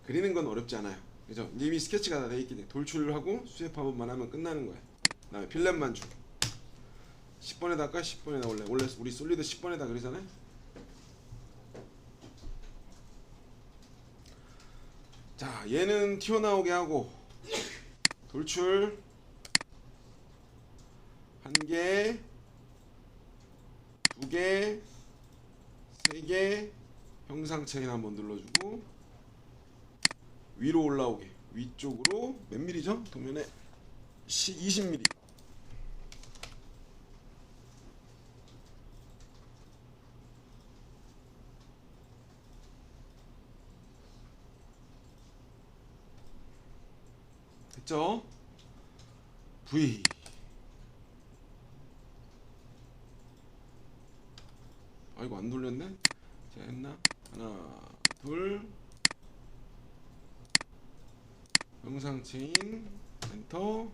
그리는 건 어렵지 않아요. 그죠? 이미 스케치가 다 돼 있기 때문에 돌출하고 수협 한 번만 하면 끝나는 거야. 그다음에 필렛만 주고 10번에다 할까? 10번에다 원래 우리 솔리드 10번에다 그러잖아요. 자, 얘는 튀어나오게 하고 돌출 1개, 2개, 3개 형상 체인 한번 눌러주고 위로 올라오게 위쪽으로 몇 밀리죠? 도면에 20mm. 됐죠? V. 아이고 안 돌렸네. 자, 했나? 하나, 둘. 형상 체인 엔터.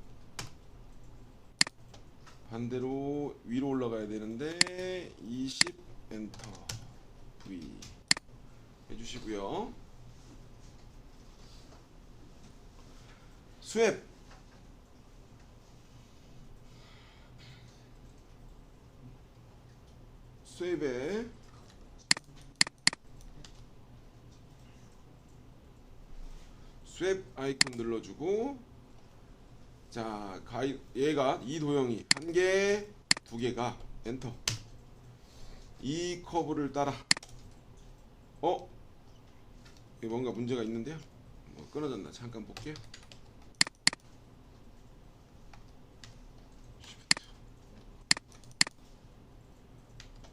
반대로 위로 올라가야 되는데 20 엔터. V 해주시고요. 스왑 스왑에 스왑 아이콘 눌러주고 자 얘가 이 도형이 1개 2개가 엔터 이 커브를 따라 이게 뭔가 문제가 있는데요. 뭐 끊어졌나 잠깐 볼게요.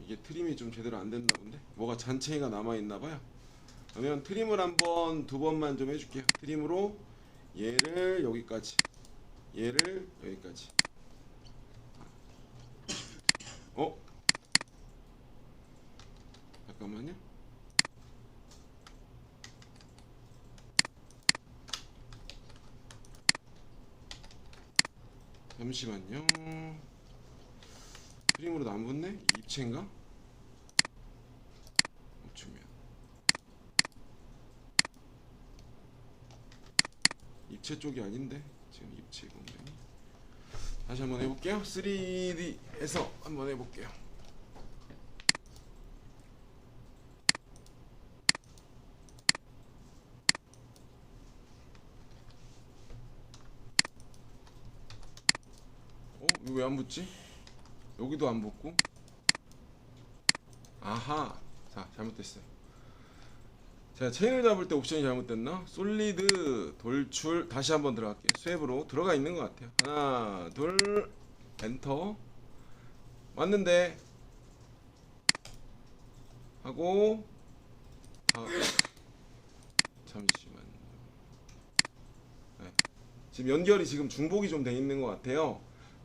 이게 트림이 좀 제대로 안 됐나 본데 뭐가 잔챙이가 남아있나봐요. 그러면 트림을 한번 2번만 좀 해줄게요. 트림으로 얘를 여기까지 얘를 여기까지 잠깐만요. 잠시만요. 트림으로도 안 붙네? 입체인가? 맞추면 입체 쪽이 아닌데 지금 입체 공간이 다시 한번 해볼게요. 3D에서 한번 해볼게요. 이거 왜 안 붙지? 여기도 안 붙고 아하 자 잘못됐어요. 제가 체인을 잡을 때 옵션이 잘못됐나? 솔리드 돌출 다시 한번 들어갈게요. 스왑으로 들어가 있는 것 같아요. 하나 둘 엔터 맞는데 하고 잠시만요. 네. 지금 연결이 지금 중복이 좀 돼 있는 것 같아요.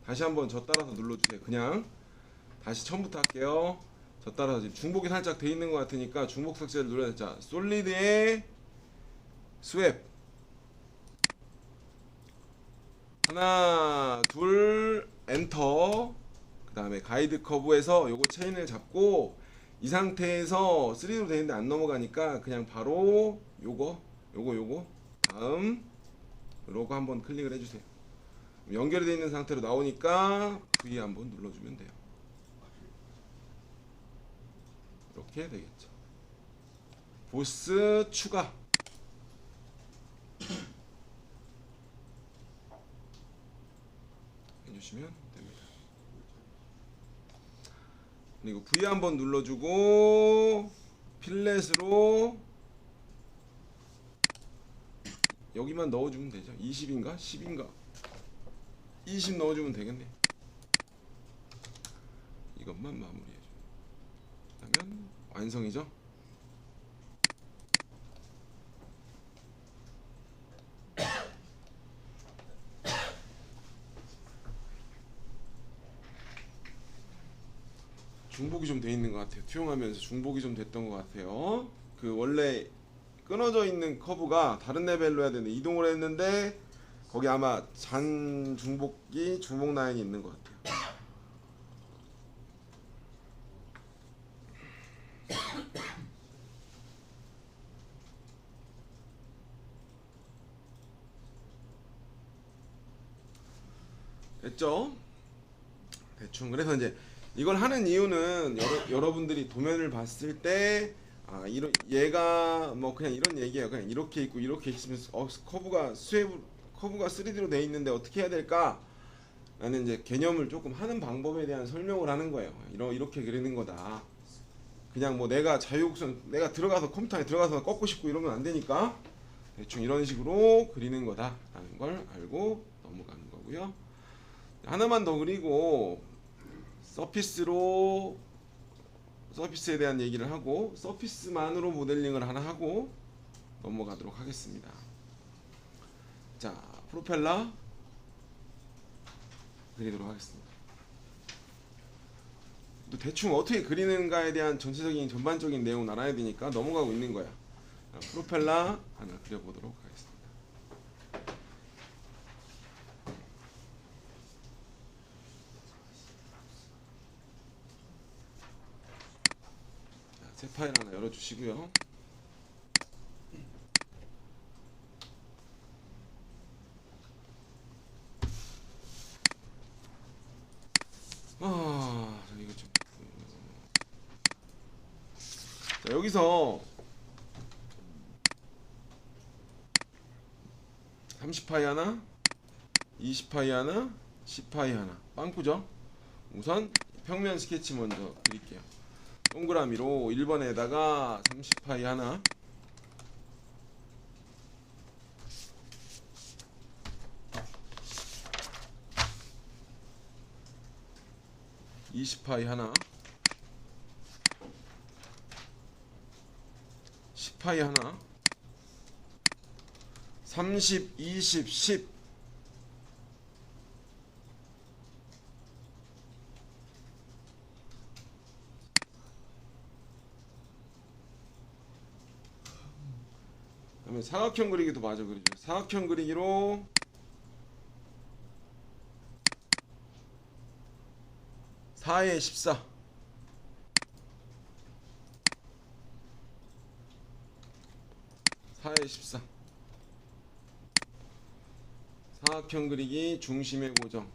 다시 한번 저 따라서 눌러주세요. 그냥 다시 처음부터 할게요. 저 따라서 지금 중복이 살짝 돼 있는 것 같으니까 중복 삭제를 눌러야 자 솔리드의 스왑 하나 둘 엔터 그 다음에 가이드 커브에서 요거 체인을 잡고 이 상태에서 3로 되어 있는데 안 넘어가니까 그냥 바로 요거 다음 로고 한번 클릭을 해주세요. 연결이 되어 있는 상태로 나오니까 V 한번 눌러주면 돼요. 이렇게 되겠죠. 보스 추가 해주시면 됩니다. 그리고 V 한번 눌러주고 필렛으로 여기만 넣어주면 되죠. 20인가 10인가 20 넣어주면 되겠네. 이것만 마무리해줘. 그러면 완성이죠. 중복이 좀 돼 있는 것 같아요. 투영하면서 중복이 좀 됐던 것 같아요. 그 원래 끊어져 있는 커브가 다른 레벨로 해야 되는데 이동을 했는데 거기 아마 잔 중복이 중복 라인이 있는 것 같아요. 됐죠? 대충. 그래서 이제 이걸 하는 이유는 여러분들이 도면을 봤을 때 얘가 뭐 그냥 이런 얘기예요. 그냥 이렇게 있고 이렇게 있으면 커브가 3D로 돼 있는데 어떻게 해야 될까? 라는 이제 개념을 조금 하는 방법에 대한 설명을 하는 거예요. 이렇게 그리는 거다. 그냥 뭐 내가 내가 들어가서 컴퓨터 안에 들어가서 꺾고 싶고 이러면 안 되니까 대충 이런 식으로 그리는 거다라는 걸 알고 넘어가는 거고요. 하나만 더 그리고 서피스에 대한 얘기를 하고 서피스만으로 모델링을 하나 하고 넘어가도록 하겠습니다. 자, 프로펠러 그리도록 하겠습니다. 또 대충 어떻게 그리는가에 대한 전체적인 전반적인 내용을 알아야 되니까 넘어가고 있는 거야. 프로펠러 하나 그려보도록 하겠습니다. 자, 새 파일 하나 열어주시고요. 이거 좀. 자, 여기서 30파이 하나, 20파이 하나, 10파이 하나. 빵꾸죠? 우선 평면 스케치 먼저 그릴게요. 동그라미로 1번에다가 30파이 하나, 20파이 하나, 10파이 하나, 30, 20, 10. 그다음에 사각형 그리기도 마저 그리죠. 사각형 그리기로 4에 14. 사각형 그리기 중심의 고정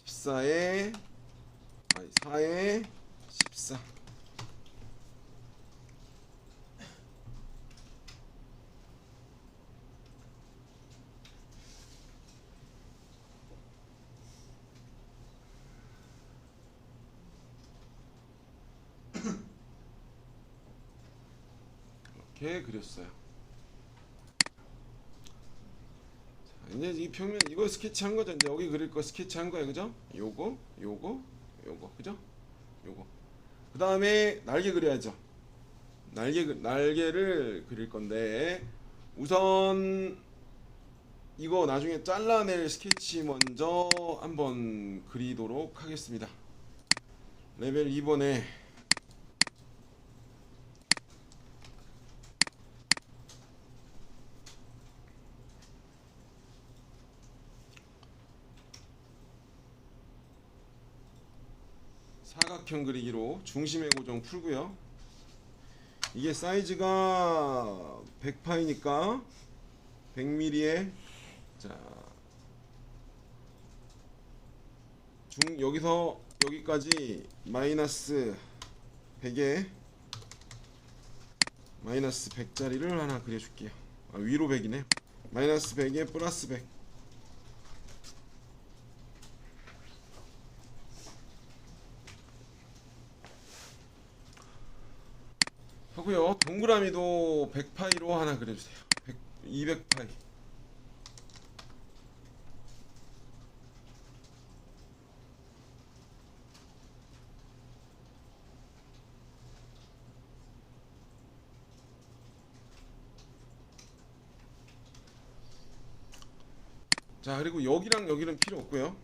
4에 14. 이렇게 그렸어요. 자, 이제 이 평면 이거 스케치한 거죠. 이제 여기 그릴 거 스케치한 거예요, 그죠? 요거, 그죠? 요거. 그 다음에 날개 그려야죠. 날개를 그릴 건데 우선 이거 나중에 잘라낼 스케치 먼저 한번 그리도록 하겠습니다. 레벨 2번에 사각형 그리기로 중심의 고정 풀고요. 이게 사이즈가 100파이니까 100mm에 자 여기서 여기까지 마이너스 100에 마이너스 100짜리를 하나 그려줄게요. 위로 100이네. 마이너스 100에 플러스 100. 하고요. 동그라미도 100파이로 하나 그려주세요. 200파이. 자, 그리고 여기랑 여기는 필요 없고요.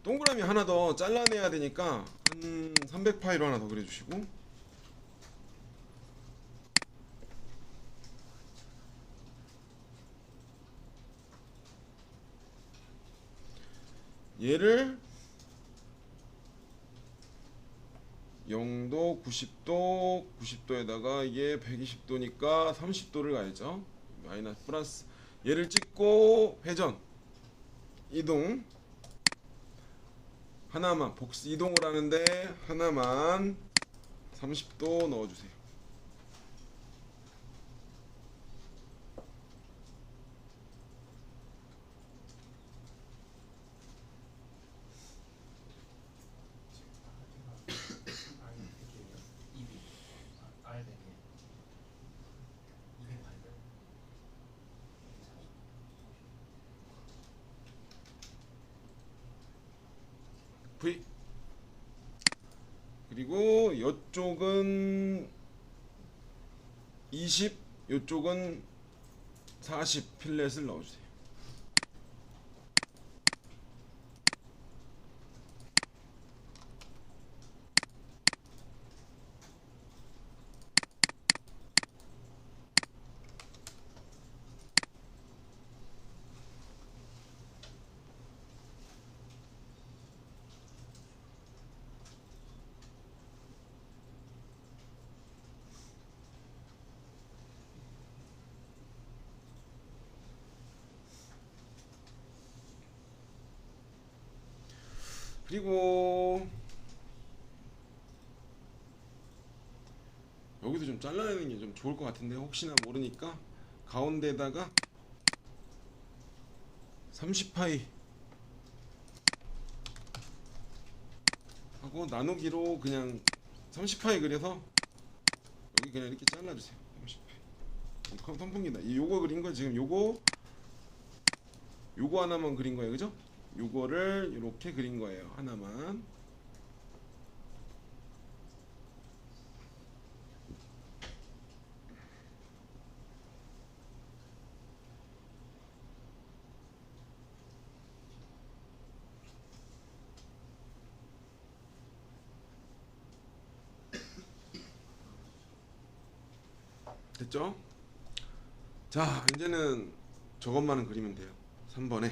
동그라미 하나 더 잘라내야 되니까 한 300파이로 하나 더 그려주시고 얘를 0도, 90도에다가 이게 120도니까 30도를 가야죠. 마이너스 플러스 얘를 찍고 회전 이동 하나만 복스 이동을 하는데 하나만 30도 넣어주세요. V. 그리고 이쪽은 20, 이쪽은 40 필렛을 넣어주세요. 그리고 여기도 좀 잘라내는 게 좀 좋을 것 같은데 혹시나 모르니까 가운데다가 30파이 하고 나누기로 그냥 30파이 그려서 여기 그냥 이렇게 잘라주세요. 30파이 선풍기다. 요거 그린 거 지금 요거 하나만 그린 거예요, 그죠? 요거를 이렇게 그린 거예요, 하나만. 됐죠? 자, 이제는 저것만은 그리면 돼요. 3번에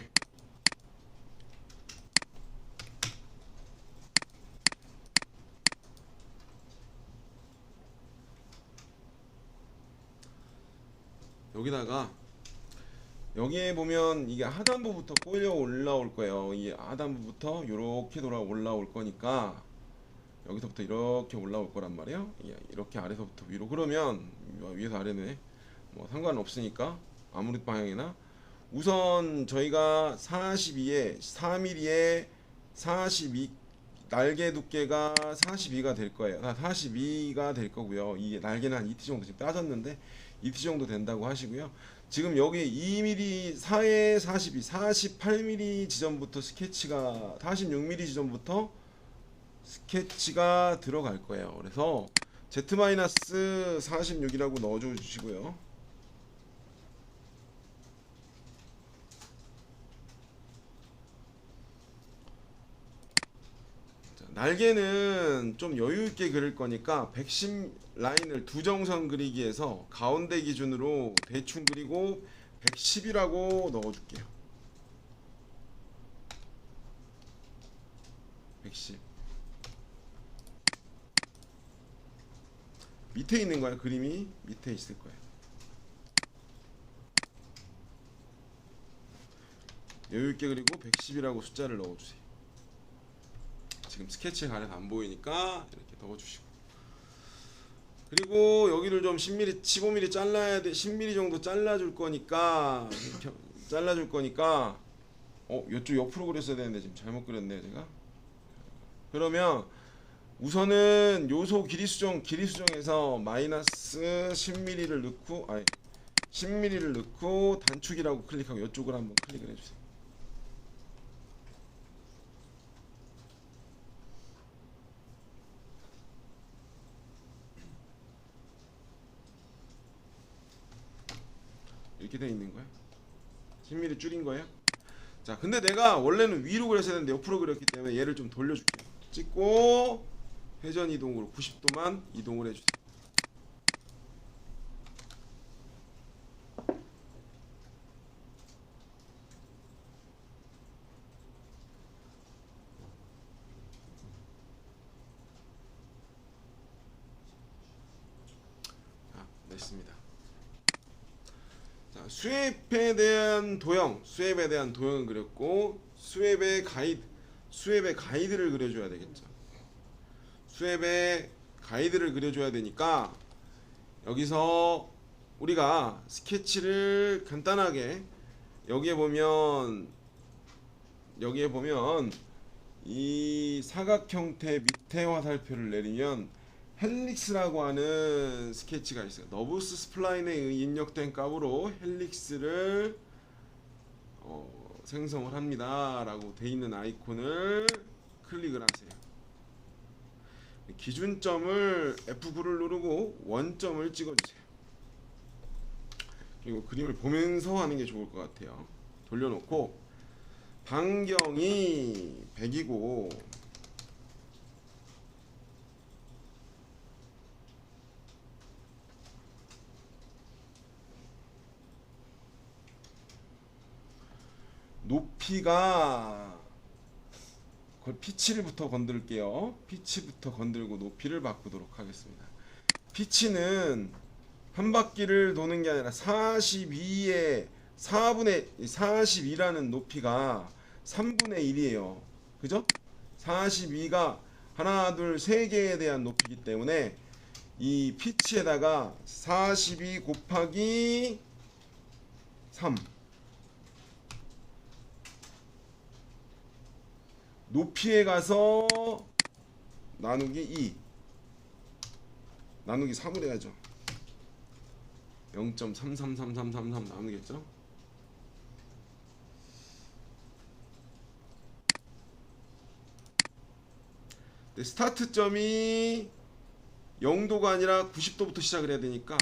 여기다가 여기에 보면 이게 하단부부터 꼬여 올라올 거예요. 이 하단부부터 이렇게 돌아 올라올 거니까 여기서부터 이렇게 올라올 거란 말이에요. 이렇게 아래서부터 위로. 그러면 위에서 아래네 뭐 상관없으니까 아무리 방향이나 우선 저희가 42에 4mm에 42 날개 두께가 42가 될 거예요. 42가 될 거고요. 이 날개는 한 2t 정도 지금 따졌는데 2t 정도 된다고 하시고요. 지금 여기 2mm 4에 42 48mm 지점부터 스케치가 46mm 지점부터 스케치가 들어갈 거예요. 그래서 Z-46이라고 넣어줘 주시고요. 자, 날개는 좀 여유 있게 그릴 거니까 110 라인을 두 정선 그리기에서 가운데 기준으로 대충 그리고 110이라고 넣어줄게요. 110. 밑에 있는 거야. 그림이 밑에 있을 거예요. 여유있게 그리고 110이라고 숫자를 넣어주세요. 지금 스케치에 가려서 안 보이니까 이렇게 넣어주시고, 그리고 여기를 좀 10mm 15mm 잘라야 돼. 10mm 정도 잘라줄 거니까 이쪽 옆으로 그렸어야 되는데 지금 잘못 그렸네요 제가. 그러면 우선은 요소 길이 수정에서 마이너스 10mm를 넣고 10mm를 넣고 단축이라고 클릭하고 이쪽을 한번 클릭을 해주세요. 이렇게 돼 있는 거예요. 10mm 줄인 거예요. 자, 근데 내가 원래는 위로 그렸어야 되는데 옆으로 그렸기 때문에 얘를 좀 돌려줄게요. 찍고 회전 이동으로 90도만 이동을 해주세요. 자, 됐습니다. 자, 자, 스왑에 대한 도형, 스왑에 대한 도형을 그렸고 스왑의 가이드를 그려줘야 되겠죠. 스왑의 가이드를 그려줘야 되니까 여기서 우리가 스케치를 간단하게 여기에 보면 이 사각 형태 밑에 화살표를 내리면 헬릭스라고 하는 스케치가 있어요. 너브스 스플라인에 입력된 값으로 헬릭스를 생성을 합니다 라고 돼 있는 아이콘을 클릭을 하세요. 기준점을 F9를 누르고 원점을 찍어주세요. 그리고 그림을 보면서 하는 게 좋을 것 같아요. 돌려놓고 반경이 100이고 높이가 피치부터 건들게요. 피치부터 건들고 높이를 바꾸도록 하겠습니다. 피치는 한 바퀴를 도는 게 아니라 42의 42라는 높이가 3분의 1이에요. 그죠? 42가 하나, 둘, 세 개에 대한 높이이기 때문에 이 피치에다가 42 곱하기 3 높이에 가서 나누기 2 나누기 3을 해야죠. 0.333333 나누겠죠. 네, 스타트점이 0도가 아니라 90도부터 시작을 해야 되니까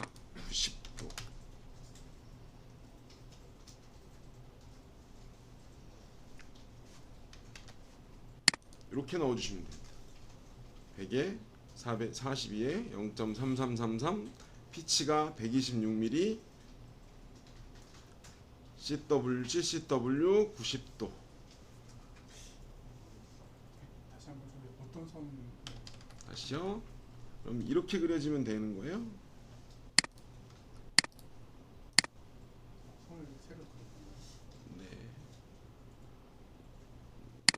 90도 이렇게 넣어주시면 됩니다. 100에 42에 0.3333 피치가 126mm CW 90도. 다시 한번 어떤 선? 다시요. 그럼 이렇게 그려지면 되는 거예요. 선을 새로 그렸군요. 네.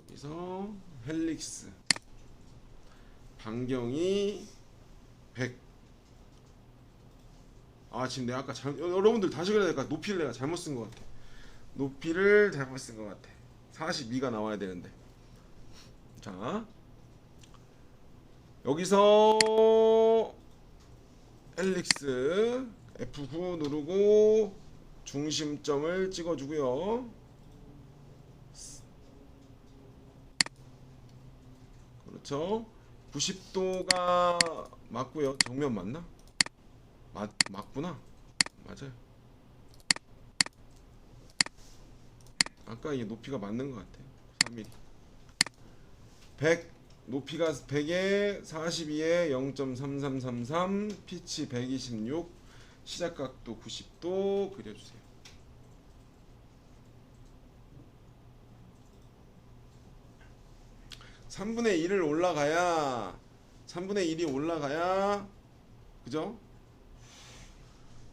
여기서 헬릭스 반경이 100. 지금 내가 아까 여러분들 다시 그려야 될 것 같아. 높이를 내가 잘못 쓴 것 같아. 높이를 잘못 쓴 것 같아. 42가 나와야 되는데. 자, 여기서 헬릭스 F9 누르고 중심점을 찍어주고요. 그렇죠. 90도가 맞고요. 정면 맞나? 맞구나. 맞아요. 아까 이게 높이가 맞는 것 같아요. 3mm. 100 높이가 100에 42에 0.3333 피치 126 시작각도 90도 그려주세요. (3분의 1을) 올라가야 3분의 1이 올라가야 그죠?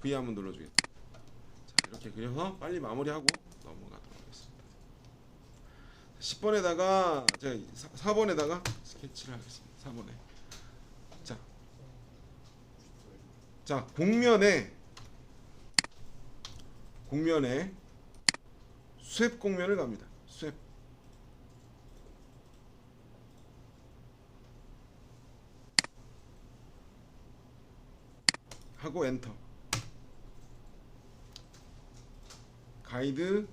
V 한번 눌러주겠다. 자, 이렇게 그려서 빨리 마무리하고 넘어가도록 하겠습니다. 10번에다가 제가 4번에다가 스케치를 하겠습니다. 4번에 자 곡면에 스왑 곡면을 갑니다. 스왑 하고 엔터. 가이드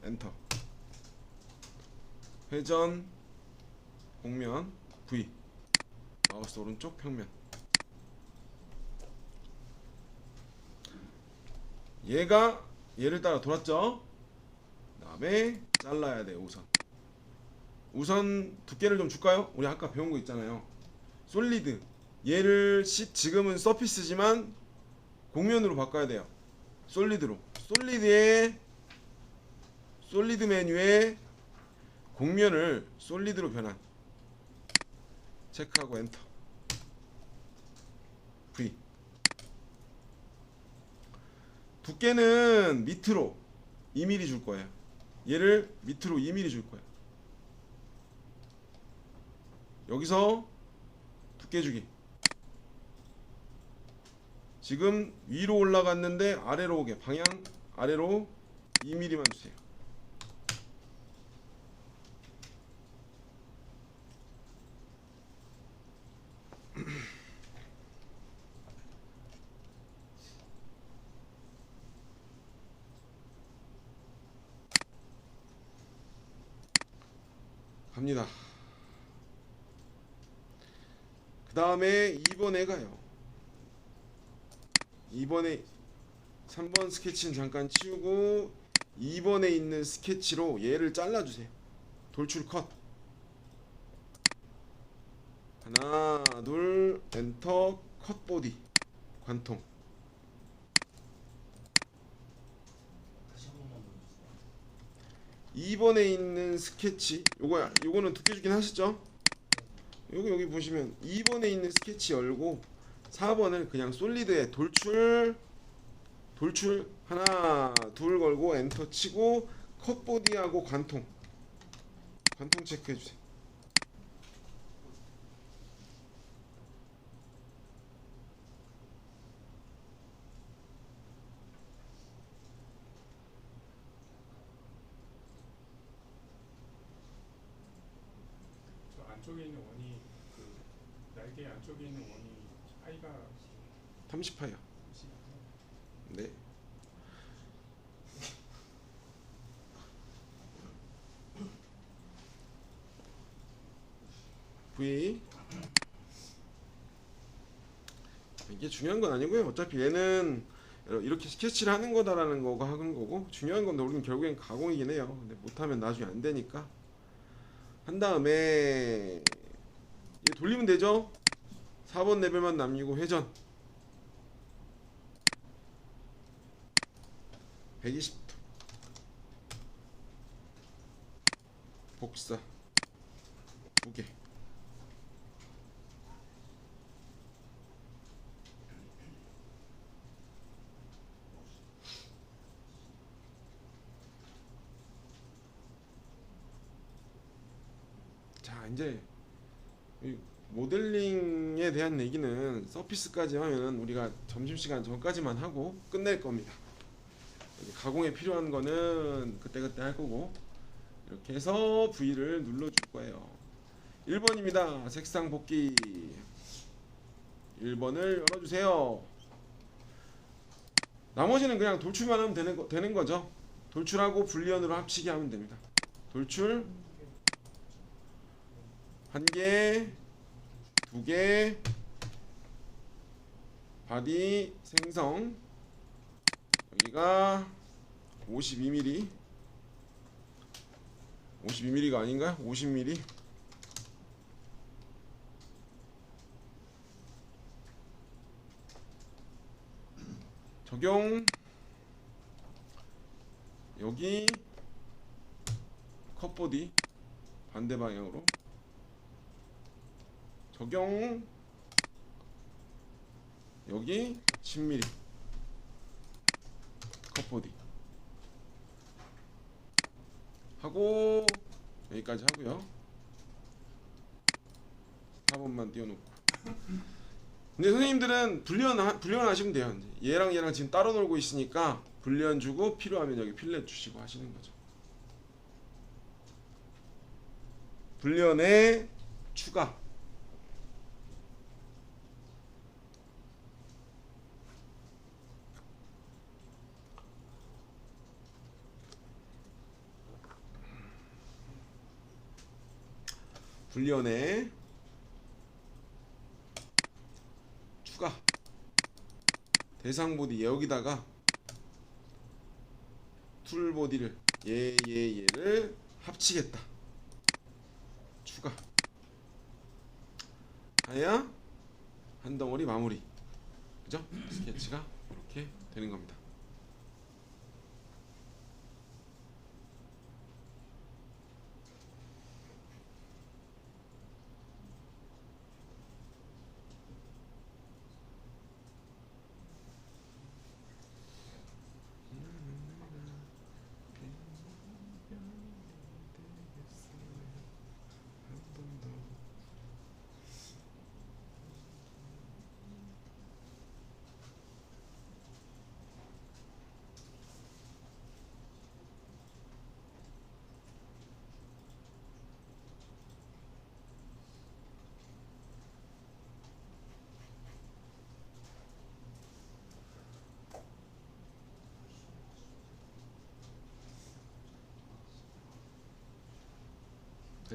엔터. 회전 곡면 V 마우스 오른쪽 평면. 얘를 따라 돌았죠. 그 다음에 잘라야 돼요. 우선 두께를 좀 줄까요? 우리 아까 배운 거 있잖아요. 솔리드. 얘를 지금은 서피스지만 곡면으로 바꿔야 돼요. 솔리드로. 솔리드 메뉴에 곡면을 솔리드로 변환. 체크하고 엔터. V. 두께는 밑으로 2mm 줄 거예요. 얘를 밑으로 2mm 줄 거예요. 여기서 두께 주기. 지금 위로 올라갔는데 아래로 오게, 방향 아래로 2mm만 주세요. 갑니다. 그 다음에 2번에 가요. 2번에 3번 스케치는 잠깐 치우고 2번에 있는 스케치로 얘를 잘라주세요. 돌출 컷. 하나 둘 엔터 컷 보디 관통. 다시 한 번만 보여주세요. 2번에 있는 스케치 요거는 두께 주긴 하시죠? 요거 여기 보시면 2번에 있는 스케치 열고 4번을 그냥 솔리드에 돌출 하나 둘 걸고 엔터 치고 컷 보디하고 관통 체크해 주세요. 저 안쪽에 있는 원이 그 날개 안쪽에 있는 원이 파이가 30파요. 네. V 이게 중요한 건 아니고요. 어차피 얘는 이렇게 스케치를 하는 거다라는 거가 하는 거고 중요한 건 우리는 결국엔 가공이긴 해요. 근데 못하면 나중에 안 되니까 한 다음에 얘 돌리면 되죠. 4번 레벨만 남기고 회전 120도 복사 2개. 자 이제 이 모델링에 대한 얘기는 서피스까지 하면은 우리가 점심시간 전까지만 하고 끝낼 겁니다. 가공에 필요한 거는 그때그때 할 거고 이렇게 해서 V를 눌러줄 거예요. 1번입니다. 색상 복귀 1번을 열어주세요. 나머지는 그냥 돌출만 하면 되는 거죠. 돌출하고 불리언으로 합치게 하면 됩니다. 돌출 1개 2개 바디 생성 여기가 52mm 52mm가 아닌가? 50mm 적용 여기 컷보디 반대 방향으로 적용 여기 10mm 컷보디 하고 여기까지 하고요. 4번만 띄워놓고 근데 선생님들은 불리언 하시면 돼요. 이제 얘랑 지금 따로 놀고 있으니까 불리언 주고 필요하면 여기 필렛 주시고 하시는 거죠. 불리언의 추가 불리언의 추가 대상 보디 여기다가 툴 보디를 얘를 합치겠다. 추가 해야 한 덩어리 마무리. 그죠? 스케치가 이렇게 되는 겁니다.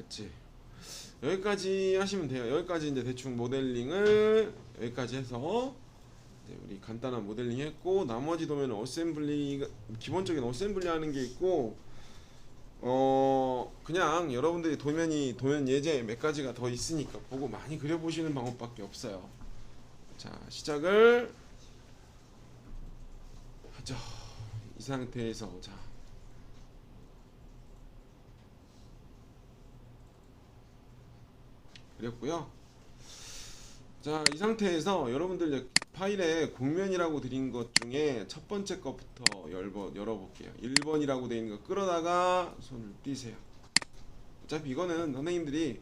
됐지. 여기까지 하시면 돼요. 여기까지 이제 대충 모델링을 여기까지 해서 이제 우리 간단한 모델링 했고, 나머지 도면은 어셈블리, 기본적인 어셈블리 하는 게 있고, 그냥 여러분들이 도면 예제 몇 가지가 더 있으니까 보고 많이 그려보시는 방법밖에 없어요. 자, 시작을 하죠. 이 상태에서 자, 그렸고요. 자, 이 상태에서 여러분들 이제 파일에 곡면이라고 드린 것 중에 첫 번째 것부터 열어볼게요. 1번이라고 되어 있는 거 끌어다가 손을 띄세요. 어차피 이거는 선생님들이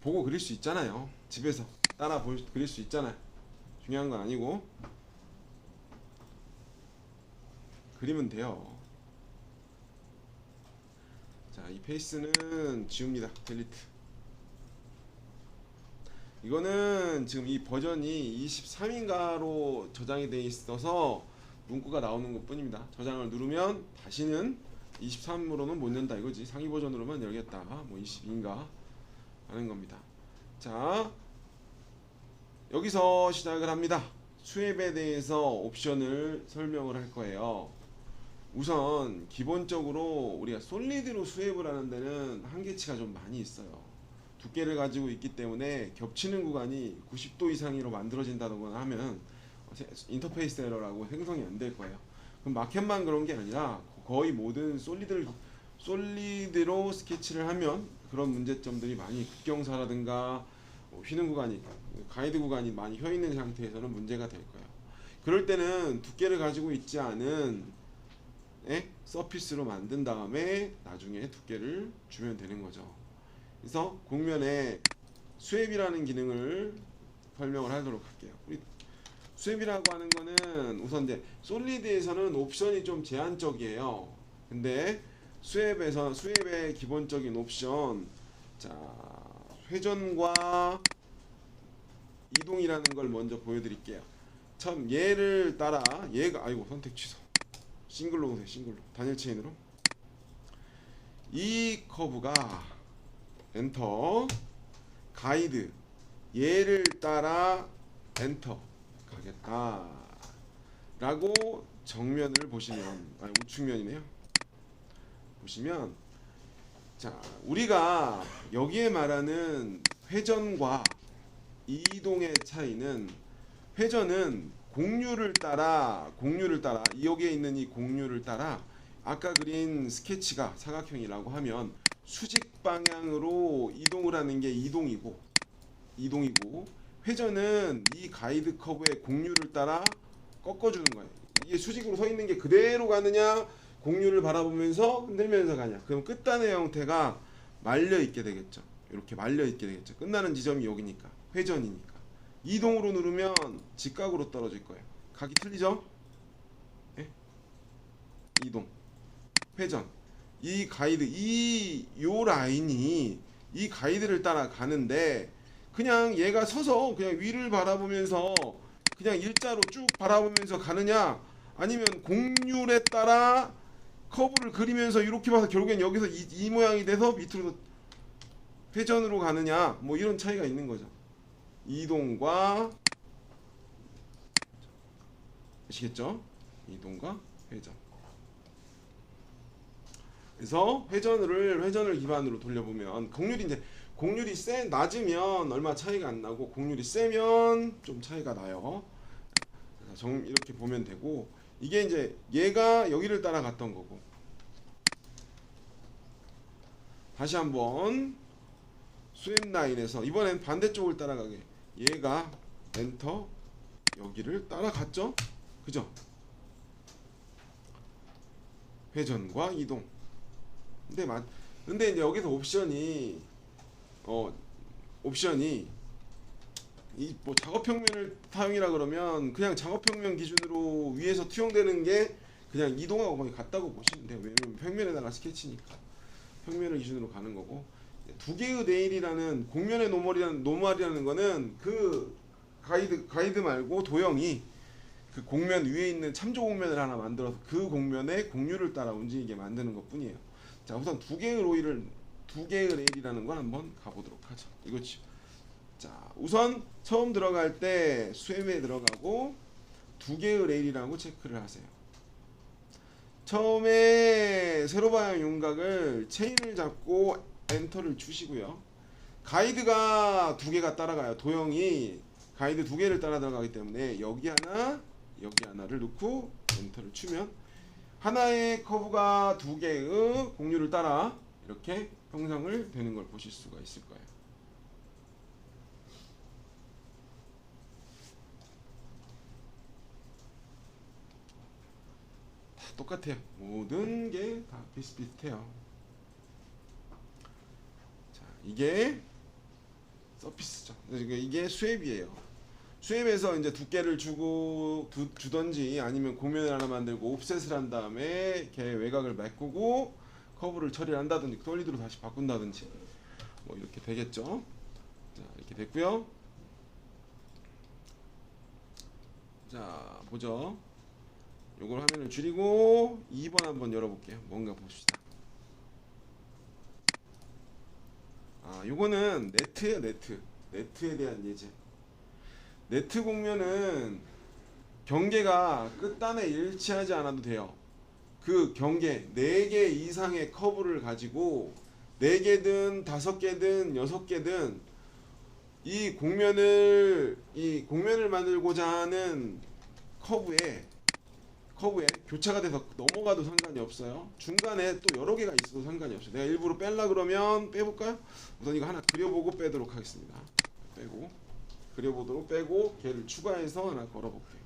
보고 그릴 수 있잖아요. 집에서 따라 그릴 수 있잖아요. 중요한 건 아니고 그리면 돼요. 자, 이 페이스는 지웁니다. 델리트. 이거는 지금 이 버전이 23인가로 저장이 되어 있어서 문구가 나오는 것 뿐입니다. 저장을 누르면 다시는 23으로는 못 연다 이거지. 상위 버전으로만 열겠다. 뭐 22인가 하는 겁니다. 자, 여기서 시작을 합니다. 수앱에 대해서 옵션을 설명을 할 거예요. 우선 기본적으로 우리가 솔리드로 수앱을 하는 데는 한계치가 좀 많이 있어요. 두께를 가지고 있기 때문에 겹치는 구간이 90도 이상으로 만들어진다거나 하면 인터페이스 에러라고 생성이 안 될 거예요. 그럼 마켓만 그런 게 아니라 거의 모든 솔리드로 스케치를 하면 그런 문제점들이 많이 급경사라든가 휘는 구간이, 가이드 구간이 많이 휘어 있는 상태에서는 문제가 될 거예요. 그럴 때는 두께를 가지고 있지 않은 서피스로 만든 다음에 나중에 두께를 주면 되는 거죠. 그래서 곡면에 스왑이라는 기능을 설명을 하도록 할게요. 우리 스왑이라고 하는 거는 우선 이제 솔리드에서는 옵션이 좀 제한적이에요. 근데 스왑의 기본적인 옵션, 자, 회전과 이동이라는 걸 먼저 보여드릴게요. 참 얘를 따라 아이고 선택 취소. 싱글로 오세요. 싱글로 단일 체인으로. 이 커브가 엔터, 가이드 얘를 따라 엔터 가겠다 라고 정면을 보시면, 우측면이네요. 보시면, 자, 우리가 여기에 말하는 회전과 이동의 차이는, 회전은 공류를 따라 여기에 있는 이 공류를 따라 아까 그린 스케치가 사각형이라고 하면 수직 방향으로 이동을 하는 게 이동이고, 회전은 이 가이드 커브의 공류를 따라 꺾어주는 거예요. 이게 수직으로 서 있는 게 그대로 가느냐, 공류를 바라보면서 흔들면서 가냐. 그럼 끝단의 형태가 말려 있게 되겠죠. 이렇게 말려 있게 되겠죠. 끝나는 지점이 여기니까, 회전이니까. 이동으로 누르면 직각으로 떨어질 거예요. 각이 틀리죠? 네? 이동, 회전. 이 가이드, 요 라인이 이 가이드를 따라 가는데, 그냥 얘가 서서 그냥 위를 바라보면서 그냥 일자로 쭉 바라보면서 가느냐, 아니면 공률에 따라 커브를 그리면서 이렇게 봐서 결국엔 여기서 이 모양이 돼서 밑으로 회전으로 가느냐, 뭐 이런 차이가 있는 거죠. 이동과, 아시겠죠? 이동과 회전. 그래서 회전을 기반으로 돌려보면 공률이 낮으면 얼마 차이가 안 나고, 공률이 세면 좀 차이가 나요. 그래서 이렇게 보면 되고, 이게 이제 얘가 여기를 따라갔던 거고, 다시 한번 스왑 라인에서 이번엔 반대쪽을 따라가게, 얘가 엔터 여기를 따라갔죠? 그죠? 회전과 이동. 근데 이제 여기서 옵션이 이 뭐 작업평면을 사용이라 그러면 그냥 작업평면 기준으로 위에서 투영되는 게 그냥 이동하고 거의 같다고 보시면 돼요. 왜냐면 평면에다가 스케치니까 평면을 기준으로 가는 거고, 두 개의 레일이라는 곡면의 노멀이라는 거는 그 가이드 말고 도형이 그 곡면 위에 있는 참조 곡면을 하나 만들어서 그 곡면의 공류를 따라 움직이게 만드는 것 뿐이에요. 자, 우선 두 개의 두 개의 레일이라는 걸 한번 가보도록 하죠. 이거죠. 자, 우선 처음 들어갈 때 수압에 들어가고 두 개의 레일이라고 체크를 하세요. 처음에 세로 방향 윤곽을 체인을 잡고 엔터를 주시고요. 가이드가 두 개가 따라가요. 도형이 가이드 두 개를 따라 들어가기 때문에 여기 하나를 넣고 엔터를 치면 하나의 커브가 두 개의 공류를 따라 이렇게 형성을 되는 걸 보실 수가 있을 거예요. 다 똑같아요. 모든 게 다 비슷비슷해요. 자, 이게 서피스죠. 이게 수압이에요. 수압에서 이제 두께를 주던지 아니면 곡면을 하나 만들고 옵셋을 한 다음에 걔 외곽을 메꾸고 커브를 처리를 한다든지 솔리드로 다시 바꾼다든지 뭐 이렇게 되겠죠. 자, 이렇게 됐고요. 자, 보죠. 요걸 화면을 줄이고 2번 한번 열어볼게요. 뭔가 봅시다. 아, 요거는 네트예요. 네트에 대한 예제. 네트 곡면은 경계가 끝단에 일치하지 않아도 돼요. 그 경계 4개 이상의 커브를 가지고 4개든 5개든 6개든 이 곡면을 만들고자 하는 커브에 교차가 돼서 넘어가도 상관이 없어요. 중간에 또 여러 개가 있어도 상관이 없어요. 내가 일부러 뺄라 그러면 빼볼까요? 우선 이거 하나 그려보고 빼도록 하겠습니다. 빼고 걔를 추가해서 하나 걸어볼게요.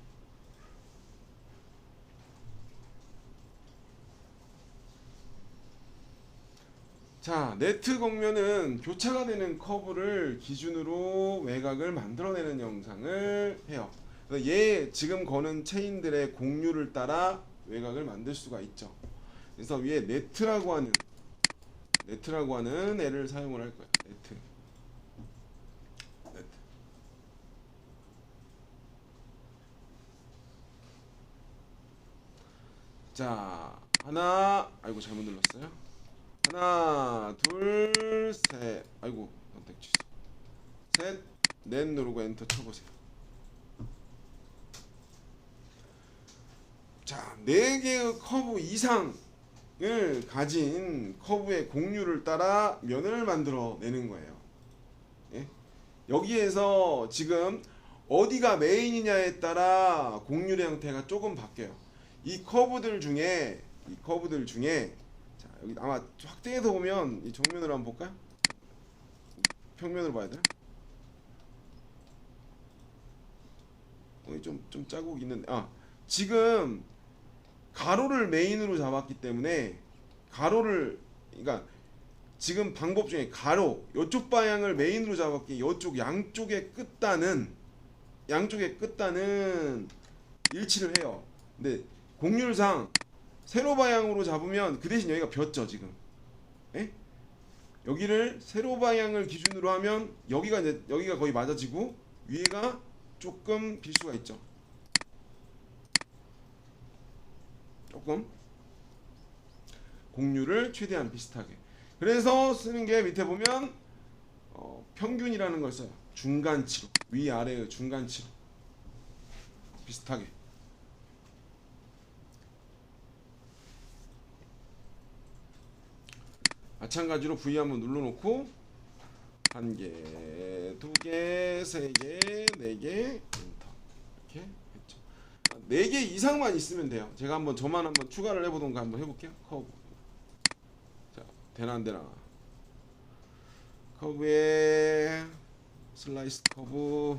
자, 네트 곡면은 교차가 되는 커브를 기준으로 외곽을 만들어내는 영상을 해요. 그래서 얘 지금 거는 체인들의 공류를 따라 외곽을 만들 수가 있죠. 그래서 위에 네트라고 하는 애를 사용을 할 거예요. 네트. 자, 아이고 잘못 눌렀어요. 하나, 둘, 셋. 아이고 선택 취소. 셋, 넷 누르고 엔터 쳐보세요. 자, 4개의 커브 이상을 가진 커브의 공류를 따라 면을 만들어내는 거예요. 예? 여기에서 지금 어디가 메인이냐에 따라 공률의 형태가 조금 바뀌어요. 이 커브들 중에 자, 여기 아마 확대해서 보면 이 정면으로 한번 볼까요? 평면으로 봐야 되나? 좀 자국이 있는데 지금 가로를 메인으로 잡았기 때문에 그러니까 지금 방법 중에 가로 요쪽 방향을 메인으로 잡았기 요쪽 양쪽의 끝단은 일치를 해요. 근데 곡률상 세로 방향으로 잡으면 그 대신 여기가 벼죠 지금. 예? 여기를 세로 방향을 기준으로 하면 여기가 거의 맞아지고 위에가 조금 빌 수가 있죠. 조금 곡률을 최대한 비슷하게. 그래서 쓰는 게 밑에 보면 평균이라는 걸 써요. 중간치로 위아래의 중간치로 비슷하게. 마찬가지로 V 한번 눌러놓고 1개, 2개, 3개, 4개 엔터 이렇게 했죠. 4개 이상만 있으면 돼요. 제가 한번 저만 한번 추가를 해보던가 한번 해볼게요. 커브. 자, 되나 안 되나? 커브에 슬라이스 커브.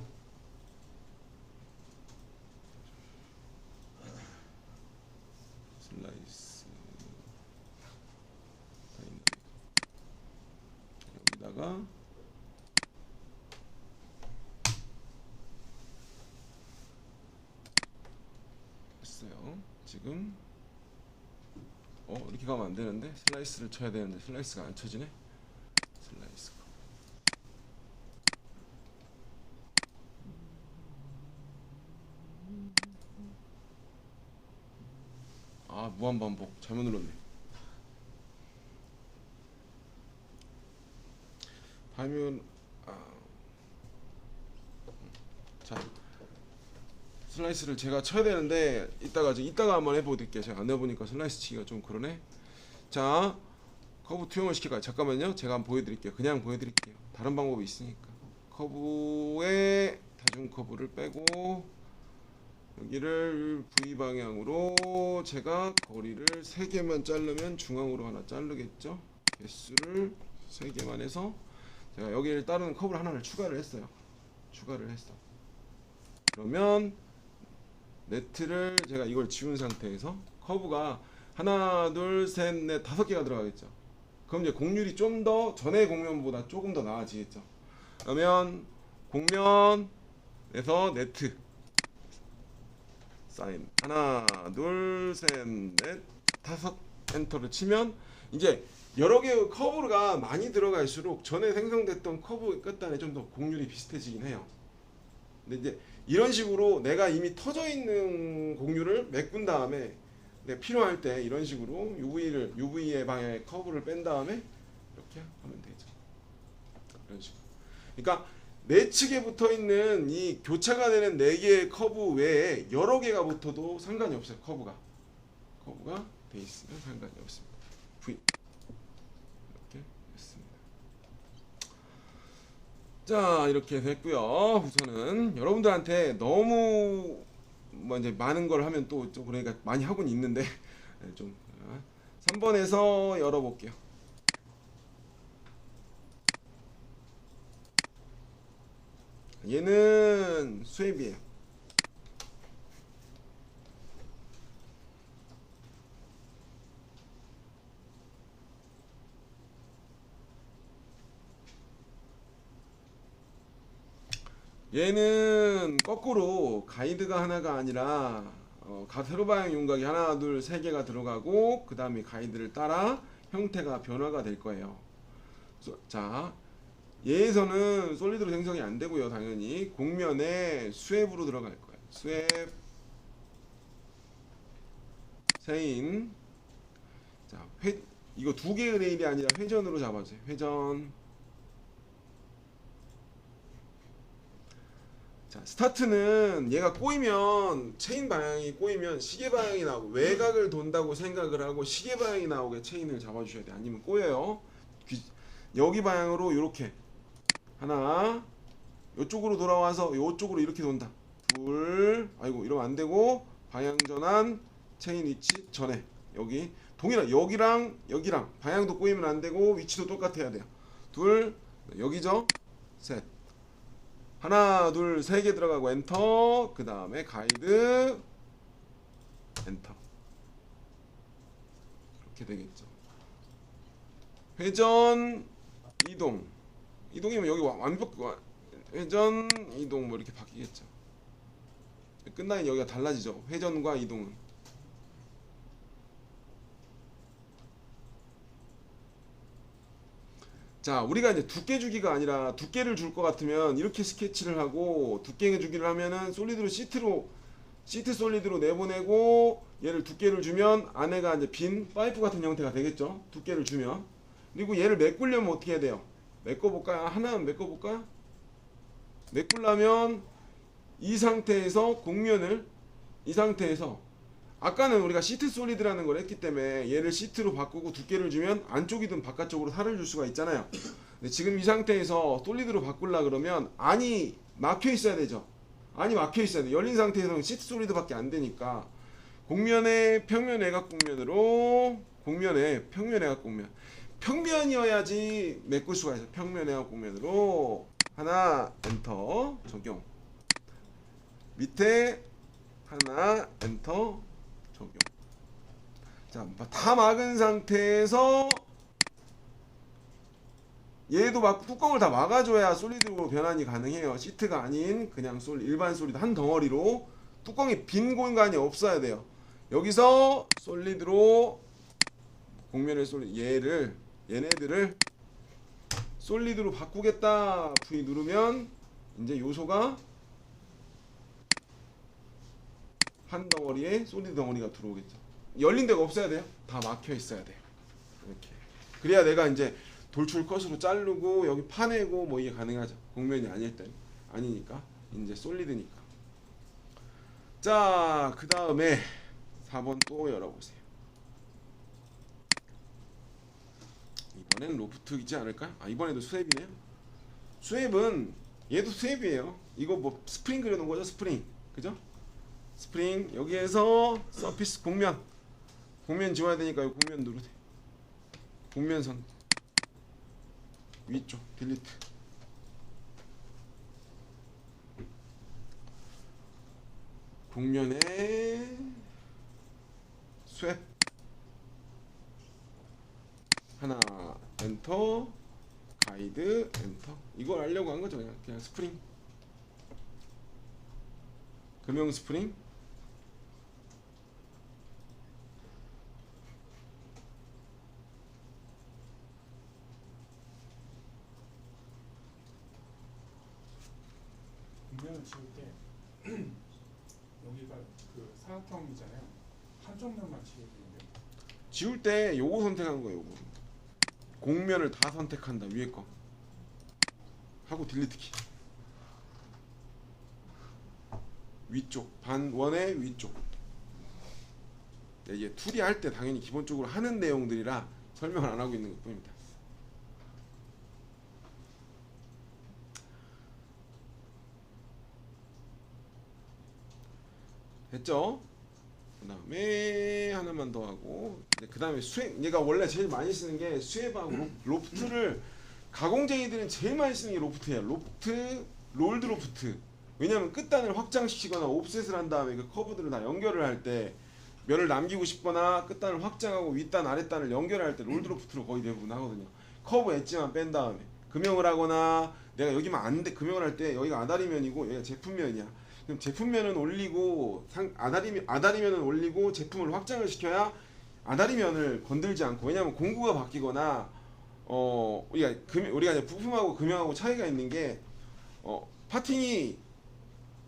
슬라이스 여기다가 했어요. 지금 이렇게 가면 안 되는데 슬라이스를 쳐야 되는데 슬라이스가 안 쳐지네. 슬라이스 무한반복 잘못 눌렀네. 하면 자 슬라이스를 제가 쳐야 되는데 이따가 한번 해보릴게요. 제가 안 해보니까 슬라이스 치기가 좀 그러네. 자 커브 투영을 시킬까요? 잠깐만요. 제가 한번 보여드릴게요. 그냥 보여드릴게요. 다른 방법이 있으니까. 커브에 다중 커브를 빼고 여기를 V 방향으로 제가 거리를 3개만 자르면 중앙으로 하나 자르겠죠. 개수를 3개만 해서 제가 여기를 따르는 커브를 하나를 추가를 했어요. 그러면 네트를 제가 이걸 지운 상태에서 커브가 하나 둘셋넷 5개가 들어가겠죠. 그럼 이제 곡률이 좀 더 전에 곡면보다 조금 더 나아지겠죠. 그러면 곡면에서 네트 사인 하나 둘셋넷 5 엔터를 치면 이제 여러 개의 커브가 많이 들어갈수록 전에 생성됐던 커브 끝단에 좀 더 곡률이 비슷해지긴 해요. 근데 이제 이런 식으로 내가 이미 터져 있는 곡률을 메꾼 다음에 내가 필요할 때 이런 식으로 UV의 방향의 커브를 뺀 다음에 이렇게 하면 되죠. 이런 식으로. 그러니까 네 측에 붙어 있는 이 교차가 되는 4개의 커브 외에 여러 개가 붙어도 상관이 없어요. 커브가 돼 있으면 상관이 없습니다. V 이렇게 됐습니다. 자 이렇게 됐고요. 우선은 여러분들한테 너무 뭐 이제 많은 걸 하면 또 그러니까 많이 하고는 있는데 좀 3번에서 열어볼게요. 얘는 수압이에요. 얘는 거꾸로 가이드가 하나가 아니라 세로 방향 윤곽이 하나 둘 세 개가 들어가고 그 다음에 가이드를 따라 형태가 변화가 될 거예요. 자 얘에서는 솔리드로 생성이 안 되고요. 당연히 곡면에 수압으로 들어갈 거예요. 수압 세인. 자 이거 2개의 레일이 아니라 회전으로 잡아주세요. 회전. 자, 스타트는 얘가 꼬이면 체인 방향이 꼬이면 시계 방향이 나오고 외곽을 돈다고 생각을 하고 시계 방향이 나오게 체인을 잡아주셔야 돼. 아니면 꼬여요. 여기 방향으로 이렇게 하나 이쪽으로 돌아와서 이쪽으로 이렇게 돈다. 둘 아이고 이러면 안 되고 방향 전환 체인 위치 전에 여기 동일한 여기랑 방향도 꼬이면 안 되고 위치도 똑같아야 돼요. 둘 여기죠. 셋 하나 둘 세 개 들어가고 엔터. 그 다음에 가이드 엔터. 이렇게 되겠죠. 회전 이동이면 여기 완벽 회전 이동 뭐 이렇게 바뀌겠죠. 끝나면 여기가 달라지죠. 회전과 이동은. 자 우리가 이제 두께 주기가 아니라 두께를 줄 것 같으면 이렇게 스케치를 하고 두께 주기를 하면은 솔리드로 시트 솔리드로 내보내고 얘를 두께를 주면 안에가 이제 빈 파이프 같은 형태가 되겠죠. 두께를 주면. 그리고 얘를 메꾸려면 어떻게 해야 돼요? 메꿔볼까요? 하나 메꿔볼까요? 메꾸려면 이 상태에서 곡면을 이 상태에서 아까는 우리가 시트 솔리드라는 걸 했기 때문에 얘를 시트로 바꾸고 두께를 주면 안쪽이든 바깥쪽으로 살을 줄 수가 있잖아요. 근데 지금 이 상태에서 솔리드로 바꾸려 그러면 안이 막혀 있어야 되죠. 안이 막혀 있어야 돼. 열린 상태에서는 시트 솔리드밖에 안 되니까 곡면의 평면 외곽 곡면으로 곡면의 평면 외곽 곡면 평면이어야지 메꿀 수가 있어요. 평면 외곽 곡면으로 하나 엔터 적용. 밑에 하나 엔터 적용. 자, 다 막은 상태에서 얘도 막 뚜껑을 다 막아줘야 솔리드로 변환이 가능해요. 시트가 아닌 그냥 일반 솔리드 한 덩어리로 뚜껑이 빈 공간이 없어야 돼요. 여기서 솔리드로 곡면의 솔리드 얘네들을 솔리드로 바꾸겠다 V 누르면 이제 요소가 한 덩어리에 솔리드 덩어리가 들어오겠죠. 열린 데가 없어야 돼요. 다 막혀 있어야 돼요. 이렇게. 그래야 내가 이제 돌출 컷으로 자르고 여기 파내고 뭐 이게 가능하죠. 곡면이 아닐 땐 아니니까 이제 솔리드니까. 자, 그 다음에 4번 또 열어보세요. 이번엔 로프트이지 않을까? 아, 이번에도 수압이네요. 수압은 얘도 수압이에요. 이거 뭐 스프링 그려놓은 거죠, 스프링. 그죠? 스프링 여기에서 서피스 곡면 지워야 되니까 이 곡면 누르세요. 곡면선 위쪽 딜리트. 곡면에 스왑 하나 엔터 가이드 엔터. 이걸 알려고 한 거죠. 그냥 스프링 금형 스프링. 곡면을 지울 때 여기가 그 사각형이잖아요. 한쪽 면만 지워야 되는데 지울 때 요거 선택한 거예요. 요거 곡면을 다 선택한다. 위에 거 하고 딜리트 키. 위쪽 반원의 위쪽. 이게 툴이 할 때 당연히 기본적으로 하는 내용들이라 설명을 안 하고 있는 것 뿐입니다. 됐죠? 그 다음에 하나만 더 하고 그 다음에 수압. 얘가 원래 제일 많이 쓰는 게 수압하고 로프트를 가공쟁이들은 제일 많이 쓰는 게 로프트예요. 로프트, 롤드 로프트. 왜냐면 끝단을 확장시키거나 옵셋을 한 다음에 그 커브들을 다 연결을 할 때 면을 남기고 싶거나 끝단을 확장하고 윗단 아랫단을 연결할 때 롤드 로프트로 거의 대부분 하거든요. 커브 엣지만 뺀 다음에 금형을 하거나 내가 여기만 안 돼, 금형을 할 때 여기가 아다리면이고 여기가 제품면이야. 그럼 제품면은 올리고 아다리면은 올리고 제품을 확장을 시켜야 아다리면을 건들지 않고. 왜냐면 공구가 바뀌거나 우리가 이제 부품하고 금형하고 차이가 있는 게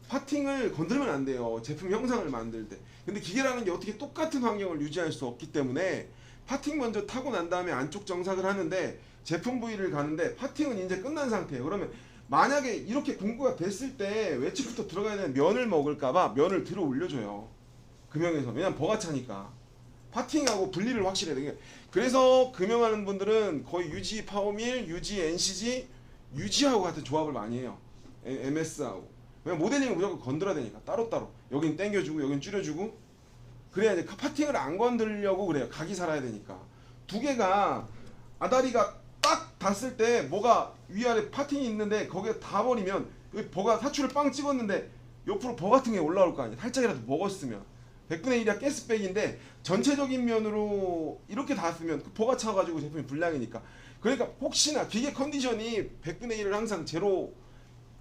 파팅을 건들면 안 돼요. 제품 형상을 만들 때. 근데 기계라는 게 어떻게 똑같은 환경을 유지할 수 없기 때문에 파팅 먼저 타고 난 다음에 안쪽 정삭을 하는데 제품 부위를 가는데 파팅은 이제 끝난 상태예요. 그러면 만약에 이렇게 공구가 됐을 때 웨치부터 들어가야 되는 면을 먹을까봐 면을 들어 올려줘요. 금형에서. 왜냐면 버가 차니까. 파팅하고 분리를 확실히 해야 돼. 그래서 금형하는 분들은 거의 UG 파워밀, UG NCG, UG하고 같은 조합을 많이 해요. MS하고. 왜냐면 모델링을 무조건 건드려야 되니까 따로따로. 여긴 당겨주고 여긴 줄여주고. 그래야 이제 파팅을 안 건드리려고 그래요. 각이 살아야 되니까. 두 개가 아다리가 딱 닿았을 때 뭐가 위아래 파팅이 있는데 거기에 닿아버리면 여기 버가 사출을 빵 찍었는데 옆으로 버 같은 게 올라올 거 아니야. 살짝이라도 먹었으면 100분의 1이야 가스백인데 전체적인 면으로 이렇게 닿았으면 그 버가 차가지고 제품이 불량이니까. 그러니까 혹시나 기계 컨디션이 100분의 1을 항상 제로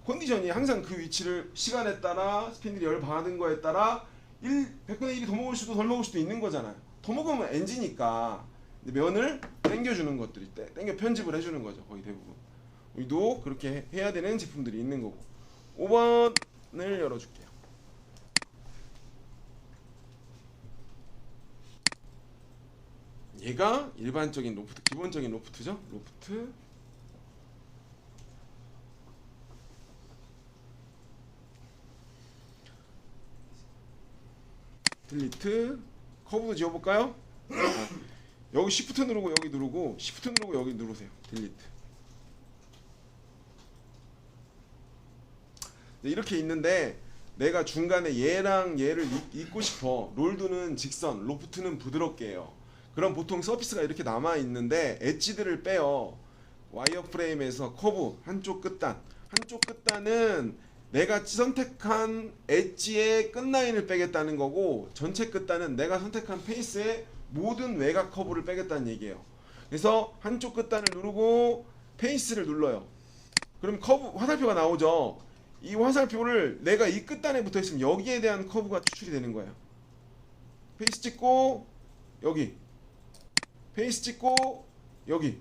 컨디션이 항상 그 위치를 시간에 따라 스핀들이 열 받은 거에 따라 100분의 1이 더 먹을 수도 덜 먹을 수도 있는 거잖아요. 더 먹으면 NG니까 면을 당겨주는 것들이 당겨 편집을 해주는 거죠. 거의 대부분. 우리도 그렇게 해야 되는 제품들이 있는 거고. 5번을 열어줄게요. 얘가 일반적인 로프트, 기본적인 로프트죠. 로프트. 딜리트. 커브도 지워볼까요? 여기 시프트 누르고 여기 누르고 시프트 누르고 여기 누르세요. 딜리트. 이렇게 있는데 내가 중간에 얘랑 얘를 잇고 싶어. 롤드는 직선, 로프트는 부드럽게 해요. 그럼 보통 서피스가 이렇게 남아 있는데 엣지들을 빼요. 와이어 프레임에서 커브 한쪽 끝단은 내가 선택한 엣지의 끝라인을 빼겠다는 거고, 전체 끝단은 내가 선택한 페이스의 모든 외곽 커브를 빼겠다는 얘기예요. 그래서 한쪽 끝단을 누르고 페이스를 눌러요. 그럼 커브 화살표가 나오죠. 이 화살표를 내가 이 끝단에 붙어 있으면 여기에 대한 커브가 추출이 되는 거예요. 페이스 찍고 여기, 페이스 찍고 여기,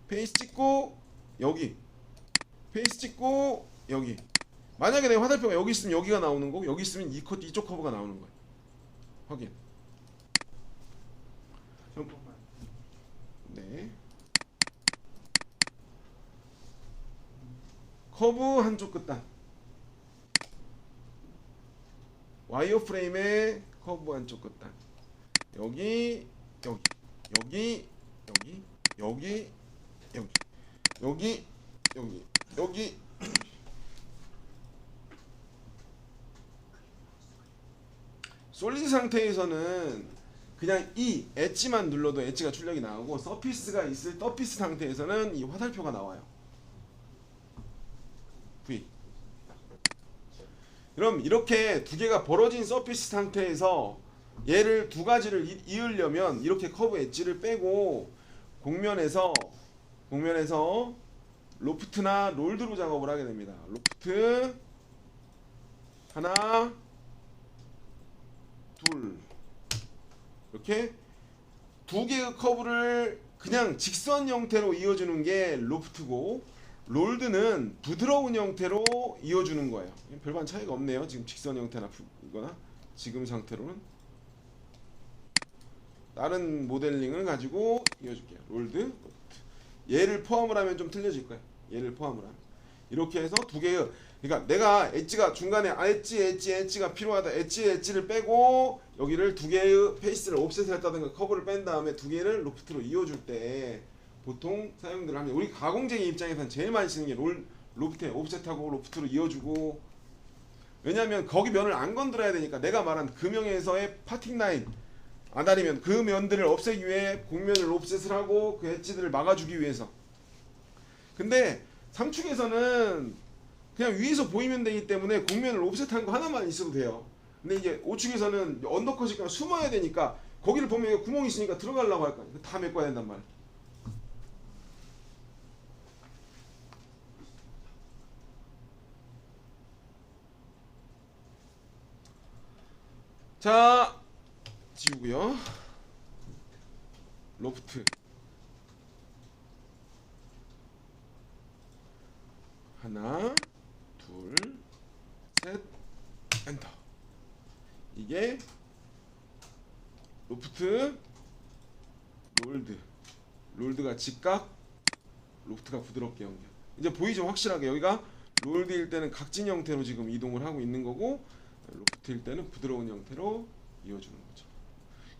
페이스 찍고 여기, 페이스 찍고 여기. 만약에 내 화살표가 여기 있으면 여기가 나오는 거고, 여기 있으면 이쪽 커브가 나오는 거예요. 확인. 네. 커브 한쪽 끝단. 와이어 프레임의 커브 한쪽 끝단. 여기 여기 여기 여기 여기 여기 여기 여기 여기 솔리드 상태에서는 그냥 이 엣지만 눌러도 엣지가 출력이 나오고 서피스가 있을 서피스 상태에서는 이 화살표가 나와요. V. 그럼 이렇게 두 개가 벌어진 서피스 상태에서 얘를 두 가지를 이으려면 이렇게 커브 엣지를 빼고 곡면에서 로프트나 롤드로 작업을 하게 됩니다. 로프트 하나 둘 이렇게 두 개의 커브를 그냥 직선 형태로 이어주는 게 로프트고 롤드는 부드러운 형태로 이어주는 거예요. 별반 차이가 없네요. 지금 직선 형태나 이거나 지금 상태로는 다른 모델링을 가지고 이어줄게요. 롤드, 로프트. 얘를 포함을 하면 좀 틀려질 거예요. 얘를 포함을 하면 이렇게 해서 두 개의 그러니까 내가 엣지가 중간에 엣지가 필요하다. 엣지를 빼고 여기를 두 개의 페이스를 옵셋을 했다든가 커브를 뺀 다음에 두 개를 로프트로 이어줄 때 보통 사용들 합니다. 우리 가공쟁이 입장에서는 제일 많이 쓰는 게 로프트에 옵셋하고 로프트로 이어주고 왜냐하면 거기 면을 안 건드려야 되니까 내가 말한 금형에서의 파팅 라인 아다리면 그 면들을 없애기 위해 곡면을 옵셋을 하고 그 엣지들을 막아주기 위해서 근데 3축에서는 그냥 위에서 보이면 되기 때문에 곡면을 옵셋한 거 하나만 있어도 돼요. 근데 이제 5축에서는 언더컷이 그냥 숨어야 되니까 거기를 보면 구멍이 있으니까 들어가려고 할 거야. 다 메꿔야 된단 말이야. 자, 지우고요. 로프트 하나, 둘, 셋, 엔터. 이게 로프트, 롤드가 직각, 로프트가 부드럽게 연결. 이제 보이죠? 확실하게 여기가 롤드일 때는 각진 형태로 지금 이동을 하고 있는 거고 로프트일 때는 부드러운 형태로 이어주는 거죠.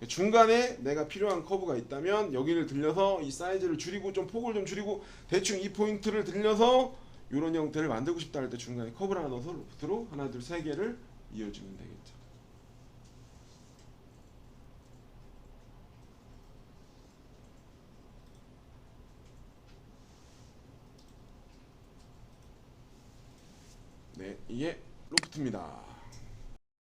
중간에 내가 필요한 커브가 있다면 여기를 들려서 이 사이즈를 줄이고 좀 폭을 좀 줄이고 대충 이 포인트를 들려서 이런 형태를 만들고 싶다 할 때 중간에 커브를 하나 넣어서 로프트로 하나 둘 세 개를 이어주면 되겠죠. 네, 이게 로프트입니다.